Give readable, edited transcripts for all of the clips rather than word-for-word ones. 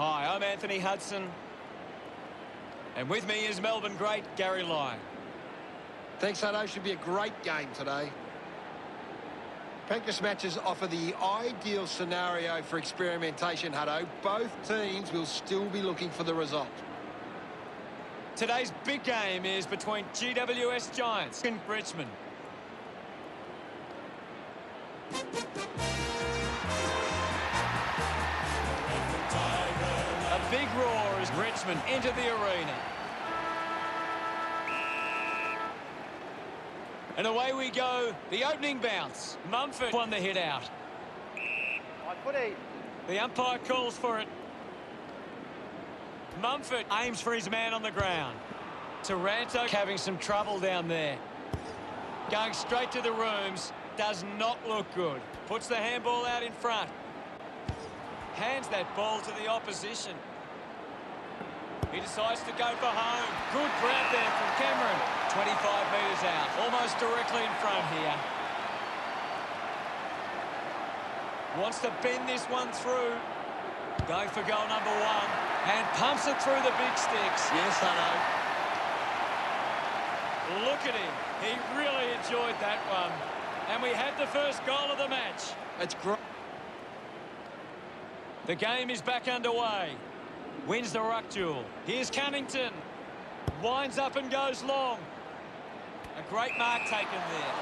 Hi, I'm Anthony Hudson. And with me is Melbourne great Gary Lyon. Thanks, Hutto. Should be a great game today. Practice matches offer the ideal scenario for experimentation, Hutto. Both teams will still be looking for the result. Today's big game is between GWS Giants and Richmond. A big roar as Richmond enter the arena. And away we go. The opening bounce. Mumford won the hit out. The umpire calls for it. Mumford aims for his man on the ground. Taranto having some trouble down there. Going straight to the rooms. Does not look good. Puts the handball out in front. Hands that ball to the opposition. He decides to go for home. Good grab there from Cameron. 25 metres out. Almost directly in front here. Wants to bend this one through. Going for goal number one. And pumps it through the big sticks. Yes, Hutto. Look at him. He really enjoyed that one. And we had the first goal of the match. It's great. The game is back underway. Wins the ruck duel. Here's Cunnington. Winds up and goes long. A great mark taken there.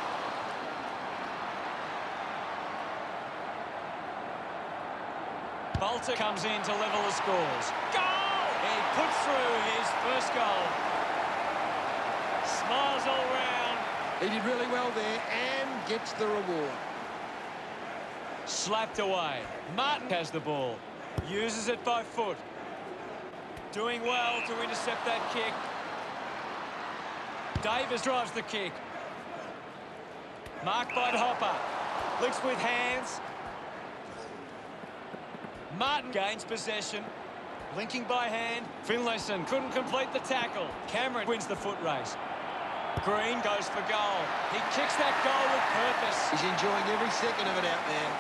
Bolter comes in to level the scores. Goal! He puts through his first goal. Smiles all round. He did really well there and gets the reward. Slapped away. Martin has the ball. Uses it by foot. Doing well to intercept that kick. Davis drives the kick. Marked by Hopper. Licks with hands. Martin gains possession. Linking by hand. Finlayson couldn't complete the tackle. Cameron wins the foot race. Green goes for goal. He kicks that goal with purpose. He's enjoying every second of it out there.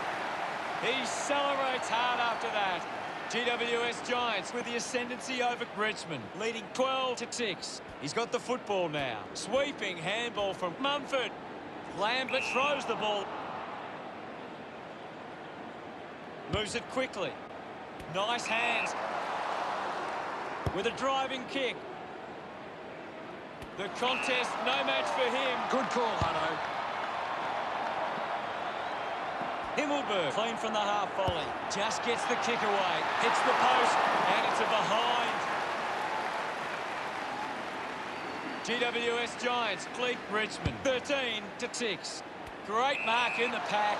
He celebrates hard after that. GWS Giants with the ascendancy over Richmond, leading 12-6. He's got the football now. Sweeping handball from Mumford. Lambert throws the ball. Moves it quickly. Nice hands. With a driving kick. The contest, no match for him. Good call, Hutto. Himmelberg, clean from the half volley. Just gets the kick away. Hits the post, and it's a behind. GWS Giants lead Richmond 13-6. Great mark in the pack.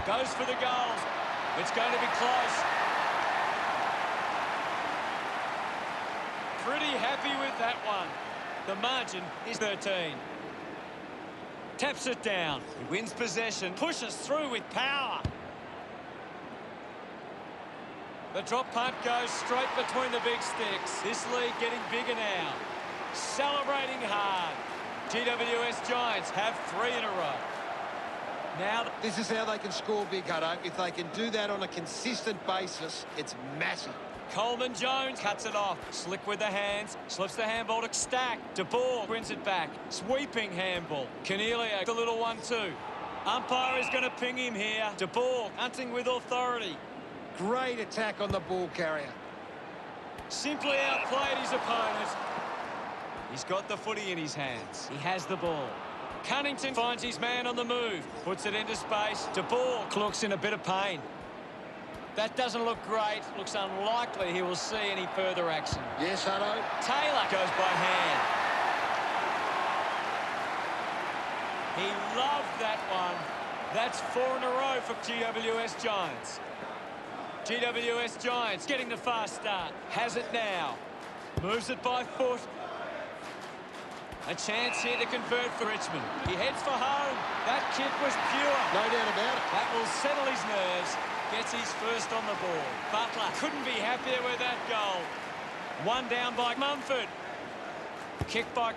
Goes for the goals. It's going to be close. Pretty happy with that one. The margin is 13. Taps it down. He wins possession. Pushes through with power. The drop punt goes straight between the big sticks. This lead getting bigger now. Celebrating hard. GWS Giants have 3 in a row. Now, this is how they can score big, Hutto. If they can do that on a consistent basis, it's massive. Coleman Jones cuts it off. Slick with the hands. Slips the handball to Stack. De Boer wins it back. Sweeping handball. Cornelio, the little one too. Umpire is going to ping him here. De Boer hunting with authority. Great attack on the ball carrier. Simply outplayed his opponent. He's got the footy in his hands. He has the ball. Cunnington finds his man on the move. Puts it into space. De Boer looks in a bit of pain. That doesn't look great. Looks unlikely he will see any further action. Yes, Hutto. Taylor goes by hand. He loved that one. That's 4 in a row for GWS Giants. GWS Giants getting the fast start. Has it now. Moves it by foot. A chance here to convert for Richmond. He heads for home. That kick was pure. No doubt about it. That will settle his nerves. Gets his first on the ball. Butler couldn't be happier with that goal. One down by Mumford. Kick by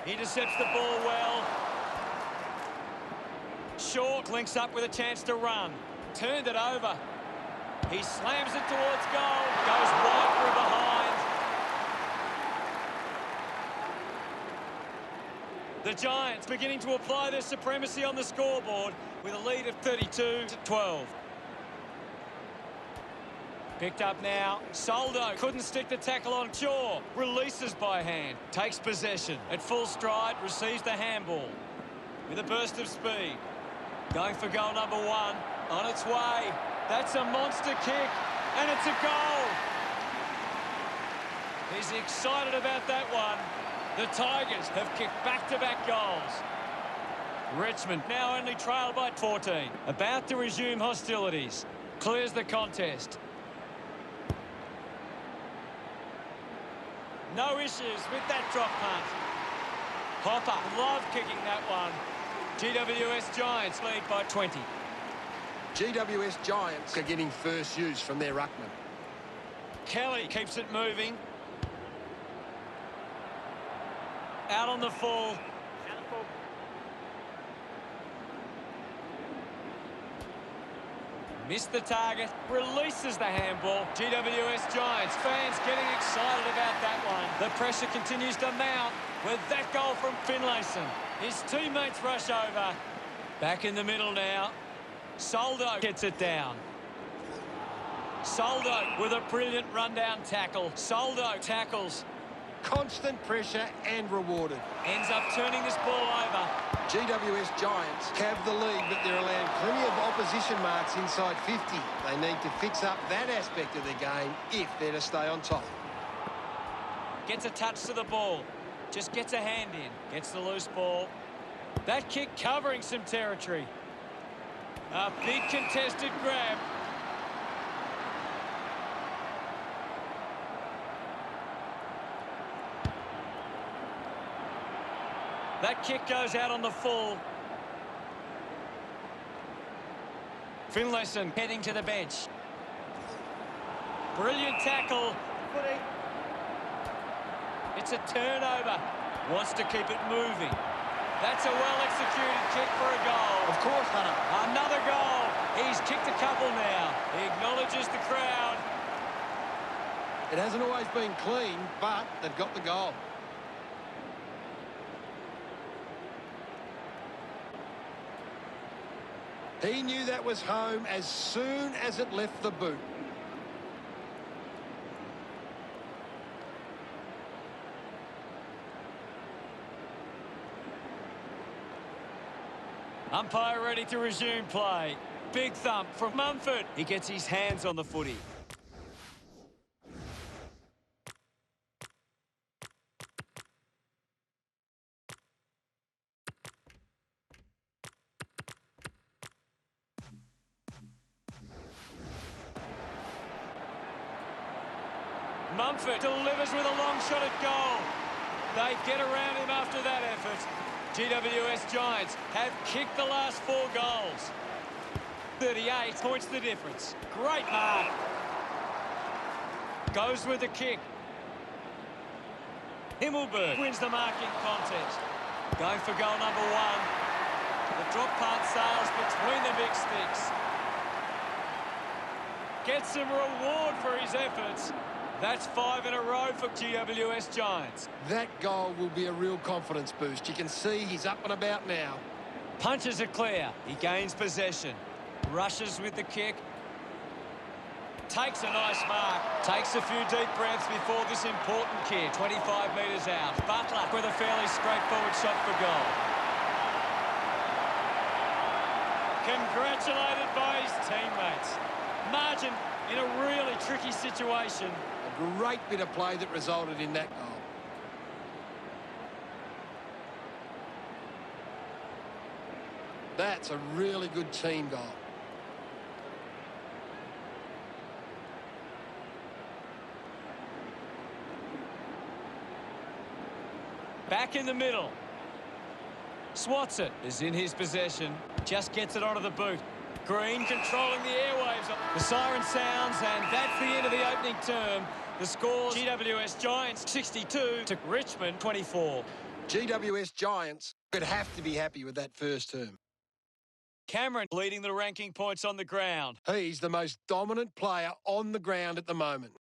He intercepts the ball well. Short links up with a chance to run. Turned it over. He slams it towards goal. Goes wide through behind. The Giants beginning to apply their supremacy on the scoreboard with a lead of 32-12. Picked up now. Soldo couldn't stick the tackle on Shaw. Releases by hand. Takes possession. At full stride, receives the handball. With a burst of speed. Going for goal number 1. On its way. That's a monster kick. And it's a goal. He's excited about that one. The Tigers have kicked back-to-back goals. Richmond now only trailed by 14. About to resume hostilities. Clears the contest. No issues with that drop punt. Hopper, love kicking that one. GWS Giants lead by 20. GWS Giants are getting first use from their ruckman. Kelly keeps it moving. Out on the full. Missed the target. Releases the handball. GWS Giants fans getting excited about that one. The pressure continues to mount with that goal from Finlayson. His teammates rush over. Back in the middle now. Soldo gets it down. Soldo with a brilliant rundown tackle. Soldo tackles. Constant pressure and rewarded. Ends up turning this ball over. GWS Giants have the lead, but they're allowing plenty of opposition marks inside 50. They need to fix up that aspect of their game if they're to stay on top. Gets a touch to the ball. Just gets a hand in. Gets the loose ball. That kick covering some territory. A big contested grab. That kick goes out on the full. Finlayson heading to the bench. Brilliant tackle. It's a turnover. Wants to keep it moving. That's a well-executed kick for a goal. Of course, Hunter. Another goal. He's kicked a couple now. He acknowledges the crowd. It hasn't always been clean, but they've got the goal. He knew that was home as soon as it left the boot. Umpire ready to resume play. Big thump from Mumford. He gets his hands on the footy. Mumford delivers with a long shot at goal. They get around him after that effort. GWS Giants have kicked the last 4 goals. 38 points the difference. Great mark. Goes with the kick. Himmelberg wins the marking contest. Going for goal number 1. The drop punt sails between the big sticks. Gets some reward for his efforts. That's 5 in a row for GWS Giants. That goal will be a real confidence boost. You can see he's up and about now. Punches it clear. He gains possession. Rushes with the kick. Takes a nice mark. Takes a few deep breaths before this important kick. 25 metres out. Butler with a fairly straightforward shot for goal. Congratulated by his teammates. Margin in a really tricky situation. A great bit of play that resulted in that goal. That's a really good team goal. Back in the middle. Swats it. Is in his possession. Just gets it onto the boot. Green controlling the airwaves. The siren sounds, and that's the end of the opening term. The score, GWS Giants 62 to Richmond 24. GWS Giants could have to be happy with that first term. Cameron leading the ranking points on the ground. He's the most dominant player on the ground at the moment.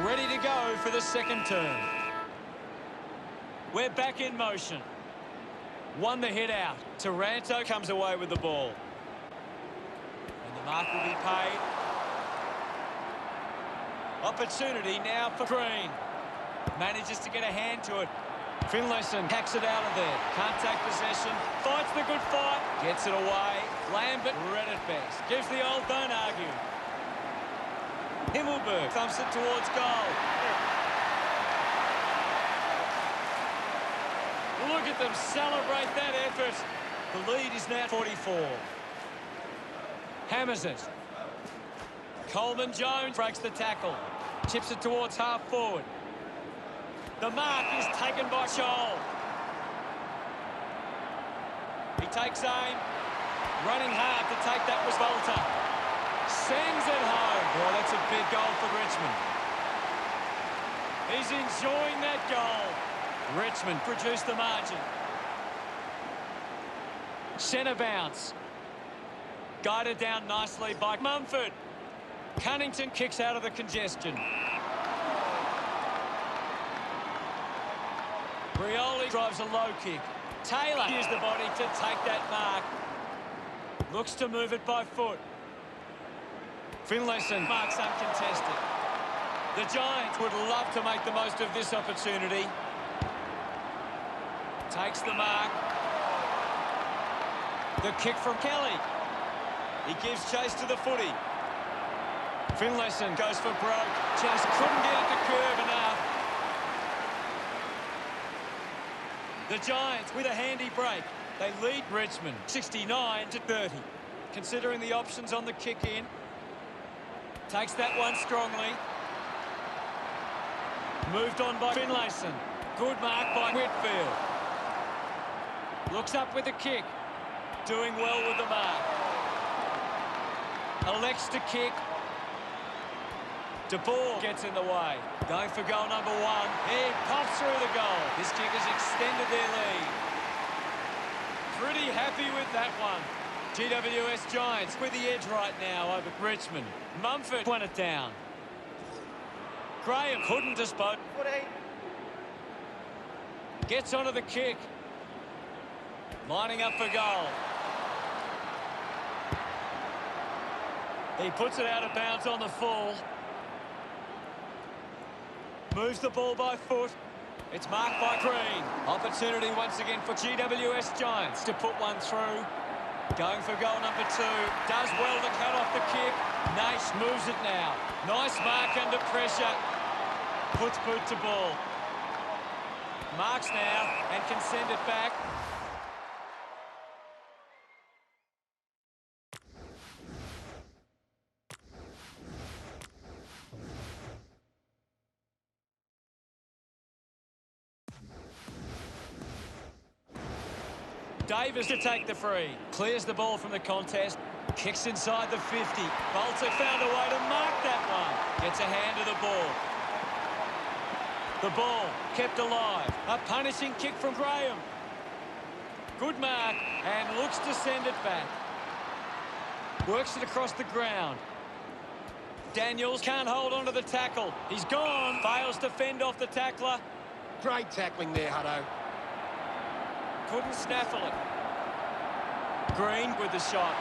Ready to go for the second term. We're back in motion. Won the hit out. Taranto comes away with the ball. And the mark will be paid. Opportunity now for Green. Manages to get a hand to it. Finlayson hacks it out of there. Can't take possession. Fights the good fight. Gets it away. Lambert read it best. Gives the old don't argue. Himmelberg thumps it towards goal. Look at them celebrate that effort. The lead is now 44. Hammers it. Coleman Jones breaks the tackle. Chips it towards half forward. The mark is taken by Scholl. He takes aim. Running hard to take that was Volta. Sends it home. Well, that's a big goal for Richmond. He's enjoying that goal. Richmond produced the margin. Centre bounce. Guided down nicely by Mumford. Cunnington kicks out of the congestion. Rioli drives a low kick. Taylor used the body to take that mark. Looks to move it by foot. Finlayson marks uncontested. The Giants would love to make the most of this opportunity. Takes the mark. The kick from Kelly. He gives chase to the footy. Finlayson goes for broke. Just couldn't get it to curve enough. The Giants with a handy break. They lead Richmond 69-30. Considering the options on the kick in. Takes that one strongly. Moved on by Finlayson. Good mark by Whitfield. Looks up with the kick. Doing well with the mark. Elects to kick. De Boer gets in the way. Going for goal number one. He pops through the goal. This kick has extended their lead. Pretty happy with that one. GWS Giants with the edge right now over Richmond. Mumford won it down. Graham couldn't dispose. Gets onto the kick. Lining up for goal. He puts it out of bounds on the full. Moves the ball by foot. It's marked by Green. Opportunity once again for GWS Giants to put one through. Going for goal number two. Does well to cut off the kick. Nash moves it now. Nice mark under pressure. Puts boot to ball. Marks now and can send it back. Davis to take the free. Clears the ball from the contest. Kicks inside the 50. Bolter found a way to mark that one. Gets a hand to the ball. The ball kept alive. A punishing kick from Graham. Good mark and looks to send it back. Works it across the ground. Daniels can't hold on to the tackle. He's gone. Fails to fend off the tackler. Great tackling there, Hutto. Couldn't snaffle it. Green with the shot.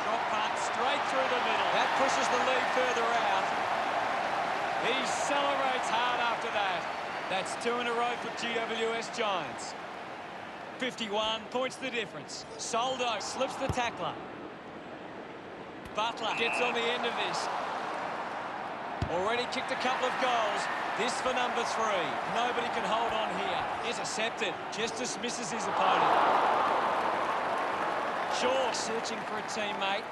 Drop punt straight through the middle. That pushes the lead further out. He celebrates hard after that. That's two in a row for GWS Giants. 51 points the difference. Soldo slips the tackler. Butler gets on the end of this. Already kicked a couple of goals. This for number 3. Nobody can hold on here. Intercepted. Just dismisses his opponent. Shaw searching for a teammate.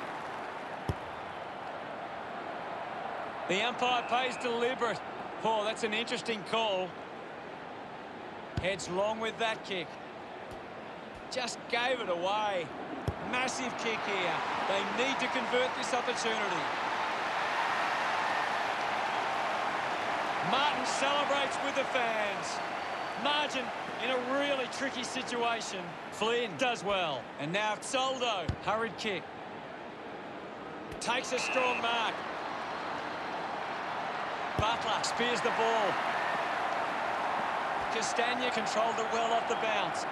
The umpire pays deliberate. Oh, that's an interesting call. Heads long with that kick. Just gave it away. Massive kick here. They need to convert this opportunity. Martin celebrates with the fans. Margin in a really tricky situation. Flynn does well. And now Soldo. Hurried kick. Takes a strong mark. Butler spears the ball. Castagna controlled it well off the bounce.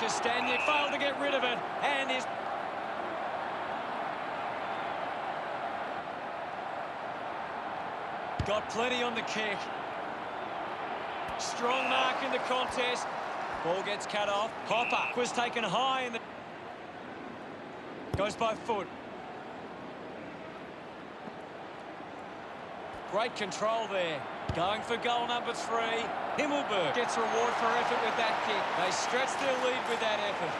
Castagna failed to get rid of it and is... Got plenty on the kick. Strong mark in the contest. Ball gets cut off. Hopper was taken high in the... Goes by foot. Great control there. Going for goal number 3. Himmelberg gets reward for effort with that kick. They stretch their lead with that effort.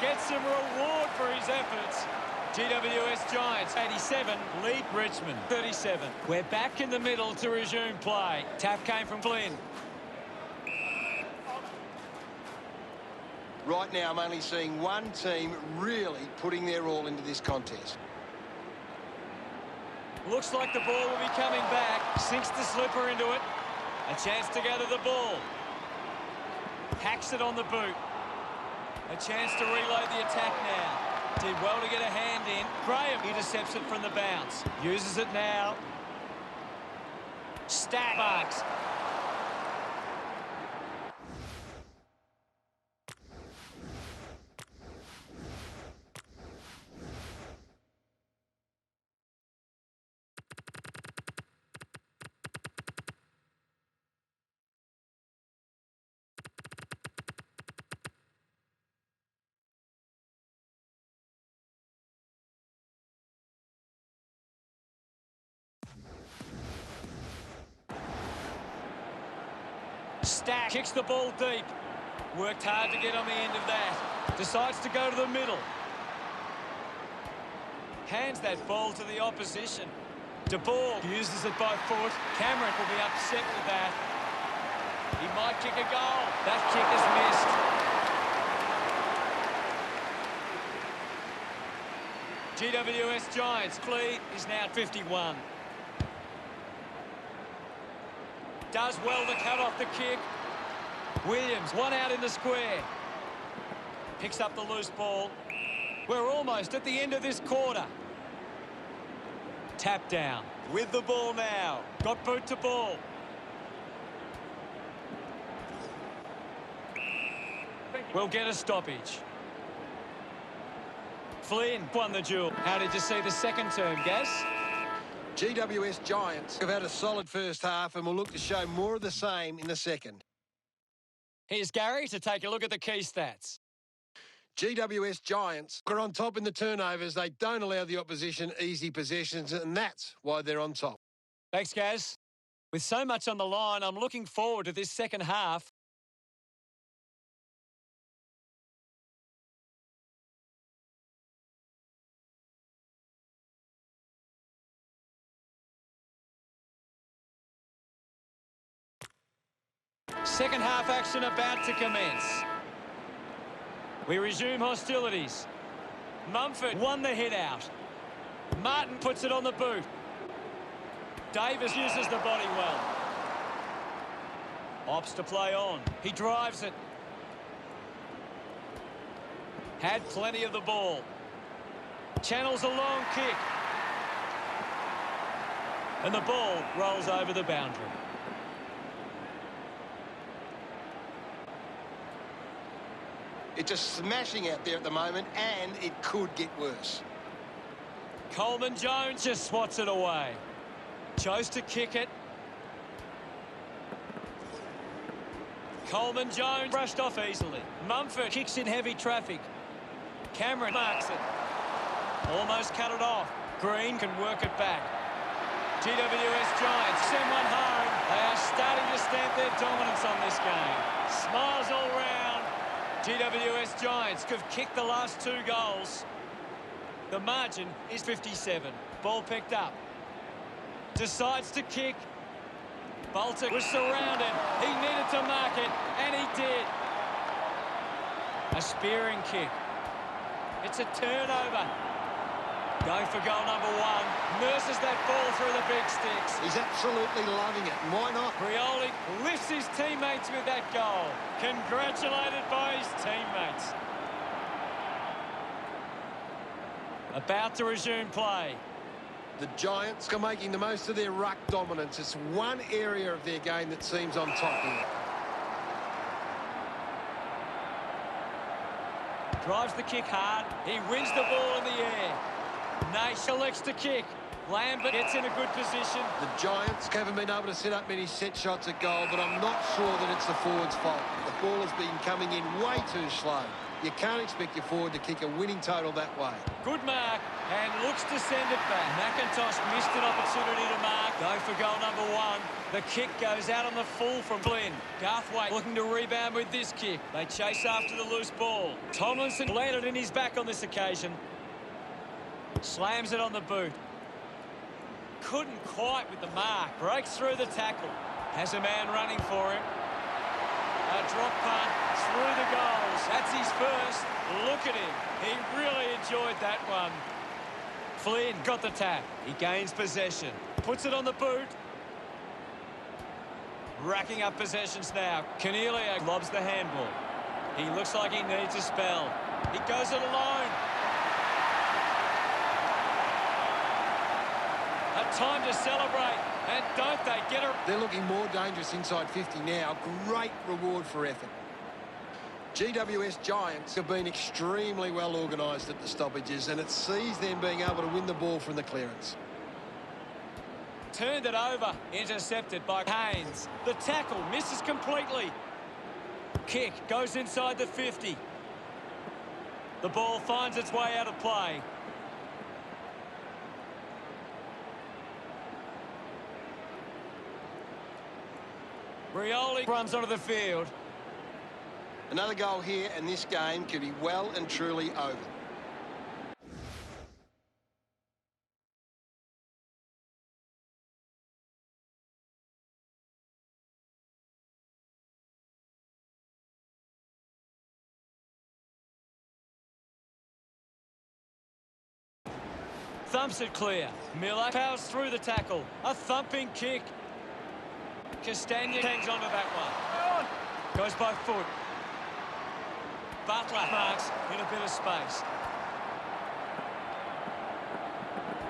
Gets some reward for his efforts. GWS Giants, 87, lead Richmond, 37. We're back in the middle to resume play. Tap came from Flynn. Right now, I'm only seeing one team really putting their all into this contest. Looks like the ball will be coming back. Sinks the slipper into it. A chance to gather the ball. Hacks it on the boot. A chance to reload the attack now. Did well to get a hand in. Graham intercepts it from the bounce. Uses it now. Stack marks. Stack kicks the ball deep. Worked hard to get on the end of that. Decides to go to the middle. Hands that ball to the opposition. De Boer uses it by foot. Cameron will be upset with that. He might kick a goal. That kick is missed. GWS Giants lead is now 51. Does well to cut off the kick. Williams, one out in the square. Picks up the loose ball. We're almost at the end of this quarter. Tap down. With the ball now. Got boot to ball. We'll get a stoppage. Flynn won the duel. How did you see the second term, Gaz? GWS Giants have had a solid first half and will look to show more of the same in the second. Here's Gary to take a look at the key stats. GWS Giants are on top in the turnovers. They don't allow the opposition easy possessions, and that's why they're on top. Thanks, Gaz. With so much on the line, I'm looking forward to this second half. Second half action about to commence. We resume hostilities. Mumford won the hit out. Martin puts it on the boot. Davis uses the body well. Opts to play on. He drives it. Had plenty of the ball. Channels a long kick. And the ball rolls over the boundary. It's just smashing out there at the moment, and it could get worse. Coleman Jones just swats it away. Chose to kick it. Coleman Jones brushed off easily. Mumford kicks in heavy traffic. Cameron marks it. Almost cut it off. Green can work it back. GWS Giants send one home. They are starting to stamp their dominance on this game. Smiles all round. GWS Giants have kicked the last 2 goals. The margin is 57. Ball picked up. Decides to kick. Bolter was surrounded. He needed to mark it, and he did. A spearing kick. It's a turnover. Going for goal number one. Nurses that ball through the big sticks. He's absolutely loving it. Why not? Brioli lifts his teammates with that goal. Congratulated by his teammates. About to resume play. The Giants are making the most of their ruck dominance. It's one area of their game that seems on top here. Drives the kick hard. He wins the ball in the air. Nate selects to kick. Lambert gets in a good position. The Giants haven't been able to set up many set shots at goal, but I'm not sure that it's the forward's fault. The ball has been coming in way too slow. You can't expect your forward to kick a winning total that way. Good mark, and looks to send it back. McIntosh missed an opportunity to mark. Going for goal number one. The kick goes out on the full from Flynn. Garthwaite looking to rebound with this kick. They chase after the loose ball. Tomlinson landed in his back on this occasion. Slams it on the boot. Couldn't quite with the mark. Breaks through the tackle. Has a man running for him. A drop punt through the goals. That's his first. Look at him. He really enjoyed that one. Flynn got the tap. He gains possession. Puts it on the boot. Racking up possessions now. Cornelio lobs the handball. He looks like he needs a spell. He goes it alone. A time to celebrate. And don't they get her? They're looking more dangerous inside 50 now. Great reward for effort. GWS Giants have been extremely well organised at the stoppages, and it sees them being able to win the ball from the clearance. Turned it over. Intercepted by Haynes. The tackle misses completely. Kick goes inside the 50. The ball finds its way out of play. Brioli runs onto the field. Another goal here, and this game could be well and truly over. Thumps it clear. Miller powers through the tackle. A thumping kick. Castagna hangs onto that one. Goes by foot. Butler marks in a bit of space.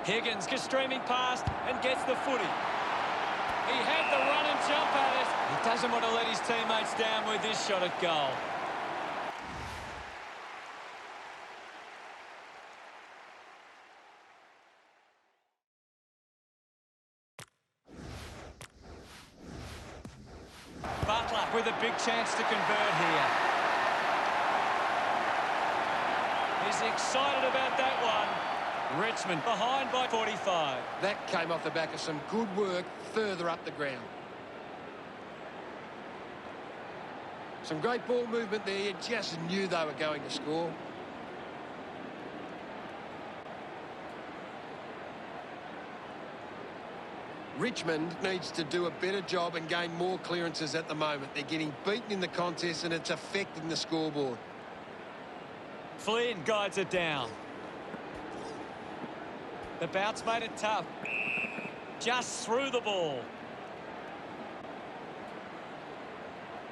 Higgins goes streaming past and gets the footy. He had the run and jump at it. He doesn't want to let his teammates down with this shot at goal. Butler with a big chance to convert here. He's excited about that one. Richmond behind by 45. That came off the back of some good work further up the ground. Some great ball movement there. You just knew they were going to score. Richmond needs to do a better job and gain more clearances at the moment. They're getting beaten in the contest and it's affecting the scoreboard. Flynn guides it down. The bounce made it tough. Just through the ball.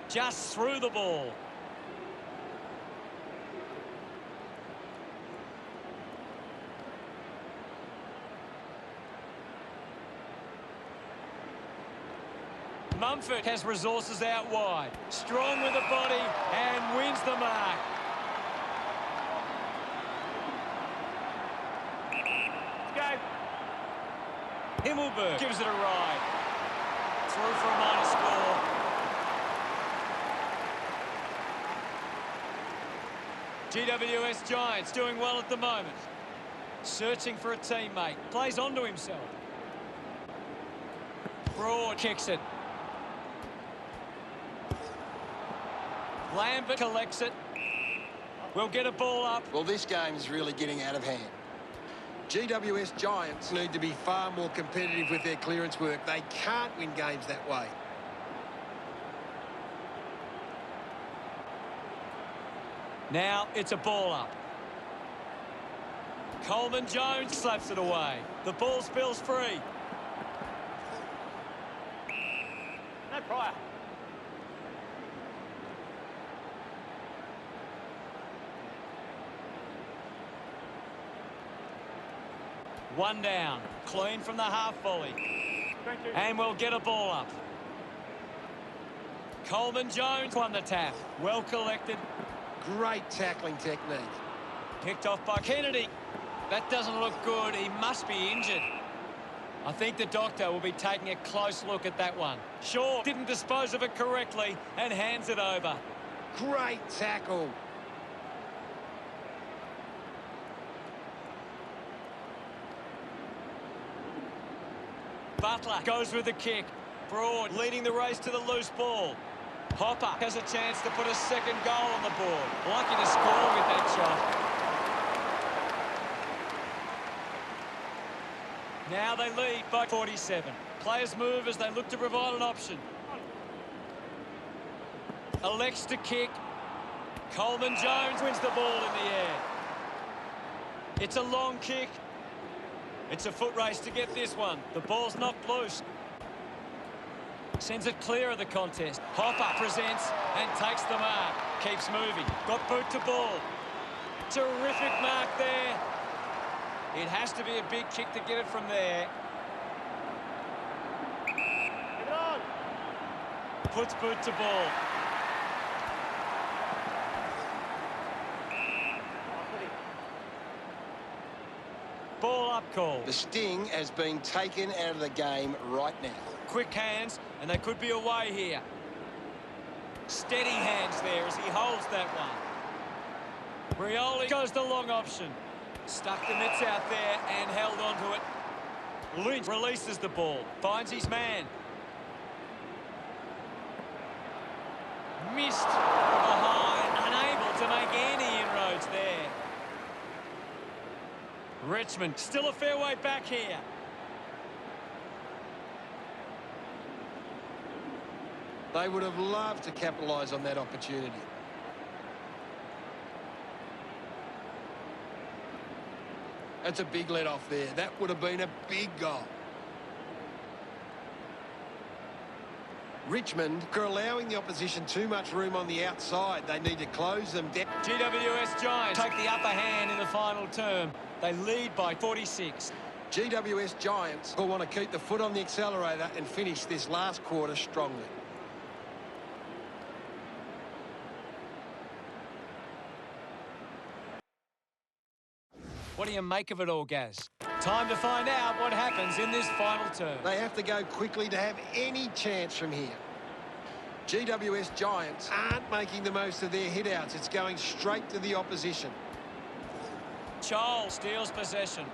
Just through the ball. Mumford has resources out wide. Strong with the body and wins the mark. Go. Himmelberg gives it a ride. Through for a minor score. GWS Giants doing well at the moment. Searching for a teammate. Plays onto himself. Broad kicks it. Lambert collects it. We'll get a ball up. Well, this game is really getting out of hand. GWS Giants need to be far more competitive with their clearance work. They can't win games that way. Now it's a ball up. Coleman Jones slaps it away. The ball spills free. No prior. One down. Clean from the half volley. Thank you. And we'll get a ball up. Coleman Jones won the tap. Well collected. Great tackling technique. Picked off by Kennedy. That doesn't look good. He must be injured. I think the doctor will be taking a close look at that one. Shaw didn't dispose of it correctly and hands it over. Great tackle. Butler goes with the kick. Broad leading the race to the loose ball. Hopper has a chance to put a second goal on the board. Lucky to score with that shot. Now they lead by 47. Players move as they look to provide an option. Elects to kick. Coleman Jones wins the ball in the air. It's a long kick. It's a foot race to get this one. The ball's knocked loose. Sends it clear of the contest. Hopper presents and takes the mark. Keeps moving. Got boot to ball. Terrific mark there. It has to be a big kick to get it from there. Get it on. Puts boot to ball. Ball up call. The sting has been taken out of the game right now. Quick hands, and they could be away here. Steady hands there as he holds that one. Rioli goes the long option. Stuck the mitts out there and held onto it. Lynch releases the ball. Finds his man. Missed from behind. Unable to make any inroads there. Richmond still a fair way back here. They would have loved to capitalise on that opportunity. That's a big let off there. That would have been a big goal. Richmond are allowing the opposition too much room on the outside. They need to close them down. GWS Giants take the upper hand in the final term. They lead by 46. GWS Giants will want to keep the foot on the accelerator and finish this last quarter strongly. What do you make of it all, Gaz? Time to find out what happens in this final term. They have to go quickly to have any chance from here. GWS Giants aren't making the most of their hit-outs. It's going straight to the opposition. Chol steals possession.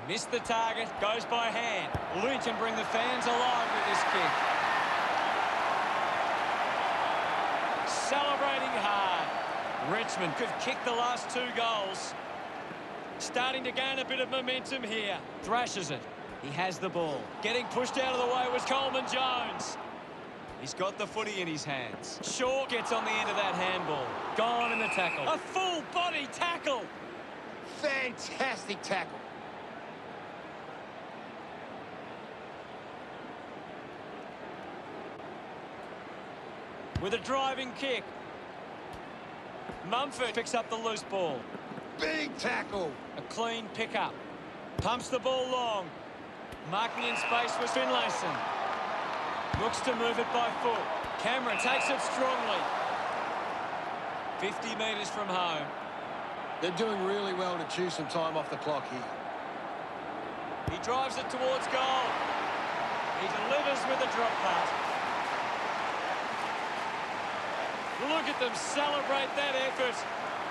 Missed the target, goes by hand. Lynch can bring the fans alive with this kick. Celebrating hard. Richmond could kick the last 2 goals. Starting to gain a bit of momentum here. Thrashes it. He has the ball. Getting pushed out of the way was Coleman Jones. He's got the footy in his hands. Shaw gets on the end of that handball. Gone in the tackle. A full body tackle. Fantastic tackle. With a driving kick. Mumford picks up the loose ball. Big tackle. A clean pickup. Pumps the ball long. Marking in space was Finlayson. Looks to move it by foot. Cameron takes it strongly. 50 metres from home. They're doing really well to chew some time off the clock here. He drives it towards goal. He delivers with a drop pass. Look at them celebrate that effort.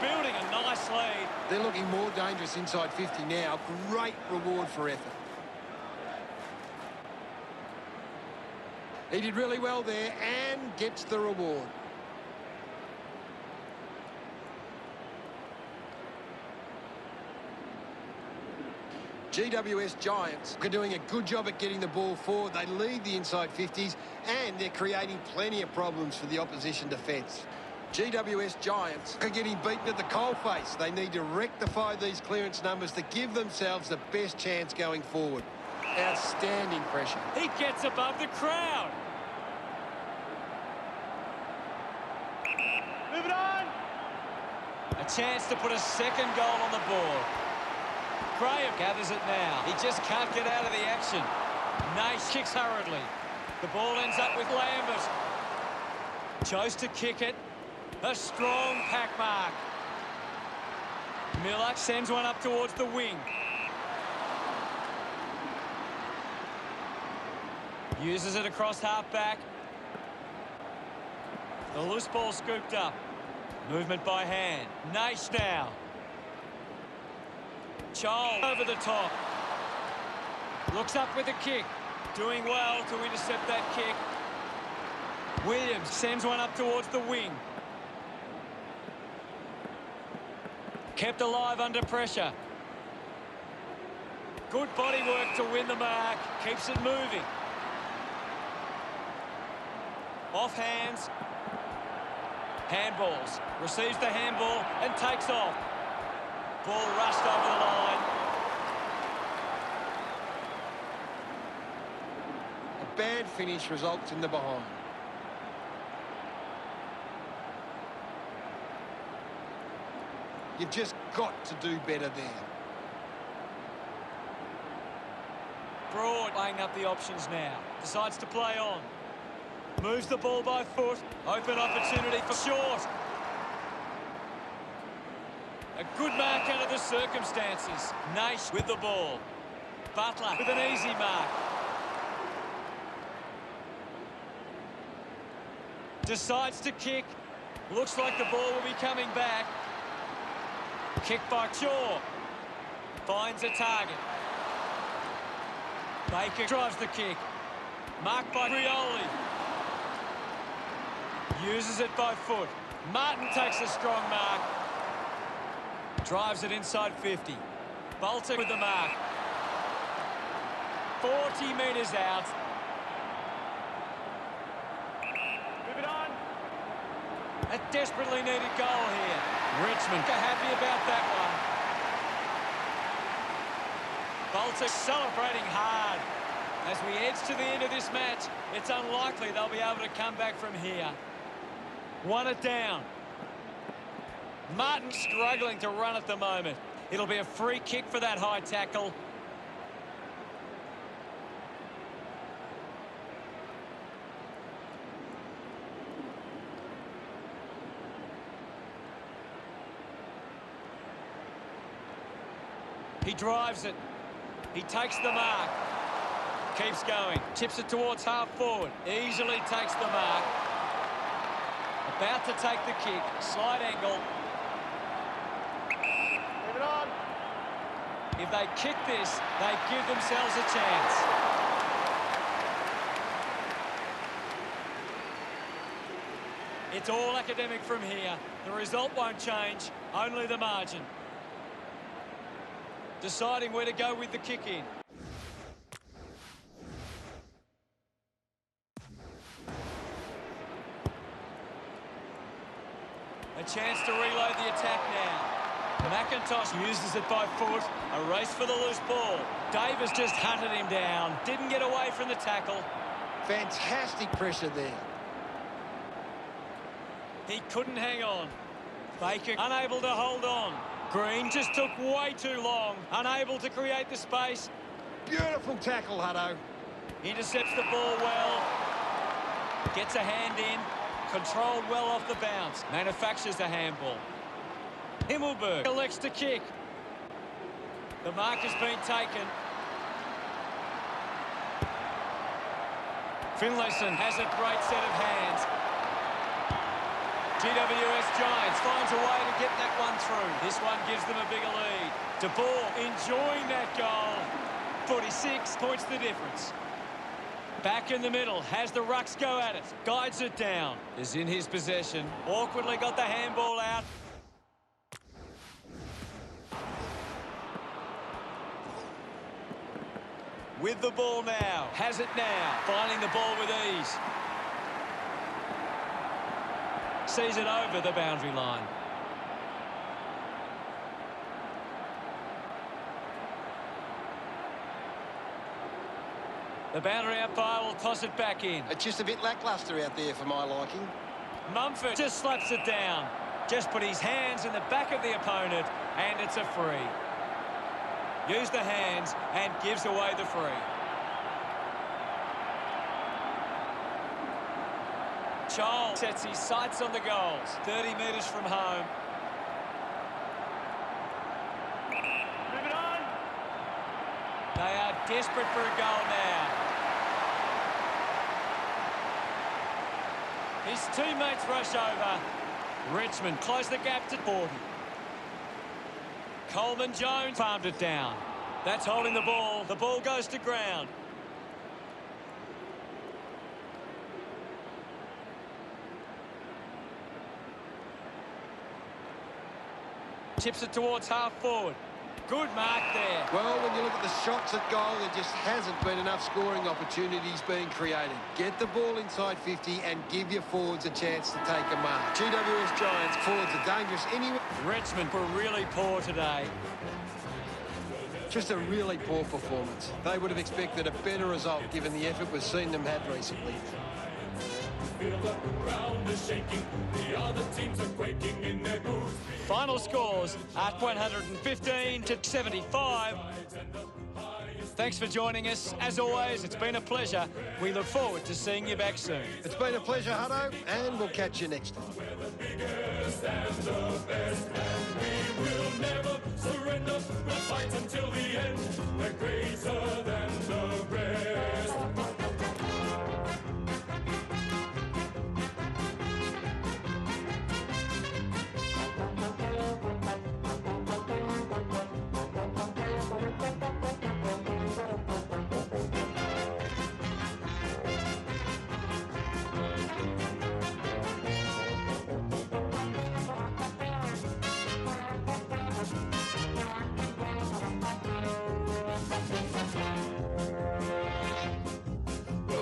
Building a nice lead. They're looking more dangerous inside 50 now. Great reward for effort. He did really well there and gets the reward. GWS Giants are doing a good job at getting the ball forward. They lead the inside 50s and they're creating plenty of problems for the opposition defence. GWS Giants are getting beaten at the coalface. They need to rectify these clearance numbers to give themselves the best chance going forward. Outstanding pressure. He gets above the crowd. Move it on. A chance to put a second goal on the board. Graham gathers it now. He just can't get out of the action. Nace kicks hurriedly. The ball ends up with Lambert. Chose to kick it. A strong pack mark. Miller sends one up towards the wing. Uses it across half-back. The loose ball scooped up. Movement by hand. Nace now. Chol over the top. Looks up with a kick. Doing well to intercept that kick. Williams sends one up towards the wing. Kept alive under pressure. Good body work to win the mark. Keeps it moving. Off hands. Handballs. Receives the handball and takes off. Ball rushed over the line. A bad finish results in the behind. You've just got to do better there. Broad laying up the options now. Decides to play on. Moves the ball by foot. Open opportunity for short. A good mark under the circumstances. Nace with the ball. Butler with an easy mark. Decides to kick. Looks like the ball will be coming back. Kick by Shaw. Finds a target. Baker drives the kick. Marked by Rioli. Uses it by foot. Martin takes a strong mark. Drives it inside 50. Bolter with the mark. 40 metres out. Move it on. A desperately needed goal here. Richmond are happy about that one. Bolter celebrating hard. As we edge to the end of this match, it's unlikely they'll be able to come back from here. Won it down. Martin struggling to run at the moment. It'll be a free kick for that high tackle. He drives it. He takes the mark. Keeps going. Chips it towards half forward. Easily takes the mark. About to take the kick. Slight angle. Move it on. If they kick this, they give themselves a chance. It's all academic from here. The result won't change, only the margin. Deciding where to go with the kick in. A chance to reload the attack now. McIntosh uses it by foot. A race for the loose ball. Davis just hunted him down. Didn't get away from the tackle. Fantastic pressure there. He couldn't hang on. Baker unable to hold on. Green just took way too long. Unable to create the space. Beautiful tackle, Hutto. Intercepts the ball well. Gets a hand in. Controlled well off the bounce. Manufactures a handball. Himmelberg elects to kick. The mark has been taken. Finlayson has a great set of hands. GWS Giants finds a way to get that one through. This one gives them a bigger lead. De Boer enjoying that goal. 46 points the difference. Back in the middle, has the rucks go at it. Guides it down. Is in his possession. Awkwardly got the handball out. With the ball now. Has it now. Finding the ball with ease. sees it over the boundary line. The boundary umpire will toss it back in. It's just a bit lacklustre out there for my liking. Mumford just slaps it down. Just put his hands in the back of the opponent, and it's a free. Use the hands and gives away the free. Child sets his sights on the goals. 30 metres from home. Move it on. They are desperate for a goal now. His teammates rush over. Richmond close the gap to 40. Coleman Jones farmed it down. That's holding the ball. The ball goes to ground. Chips it towards half forward. Good mark there. Well, when you look at the shots at goal, there just hasn't been enough scoring opportunities being created. Get the ball inside 50 and give your forwards a chance to take a mark. GWS Giants forwards are dangerous anyway. Richmond were really poor today. Just a really poor performance. They would have expected a better result given the effort we've seen them have recently. Final scores at 115 to 75. Thanks for joining us. As always, it's been a pleasure. We look forward to seeing you back soon. It's been a pleasure, Hutto, and we'll catch you next time. We will never surrender. We'll fight until the end. We're greater than the rest.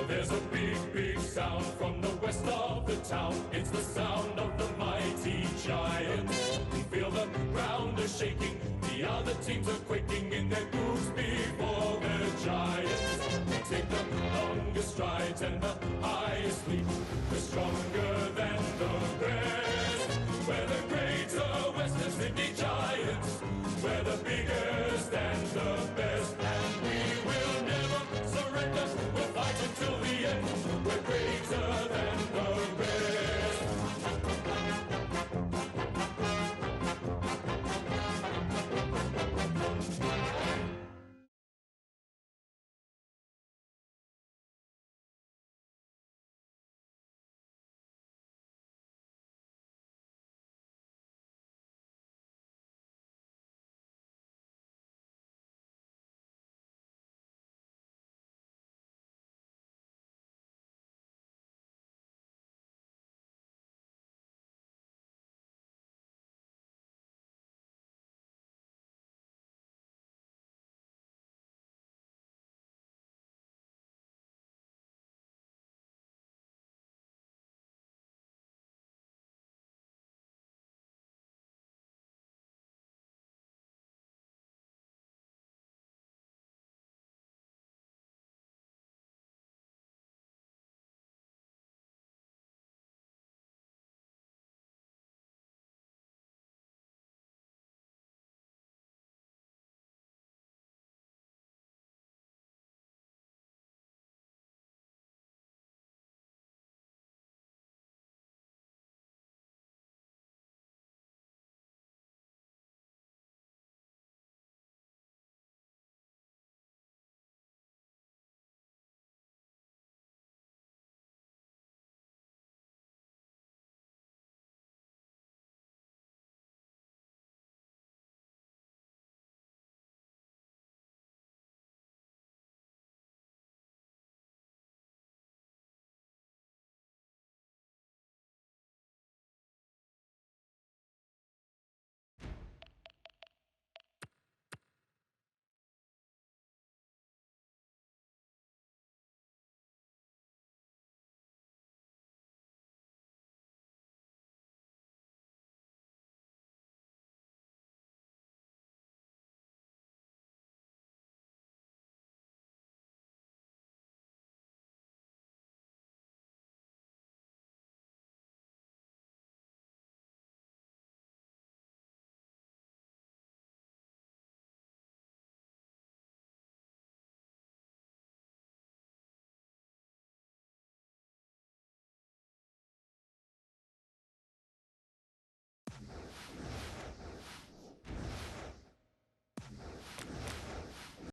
There's a big, big sound from the west of the town. It's the sound of the mighty Giants. We feel the ground is shaking. The other teams are quaking in their boots before the Giants. Take the longest strides and the highest leap.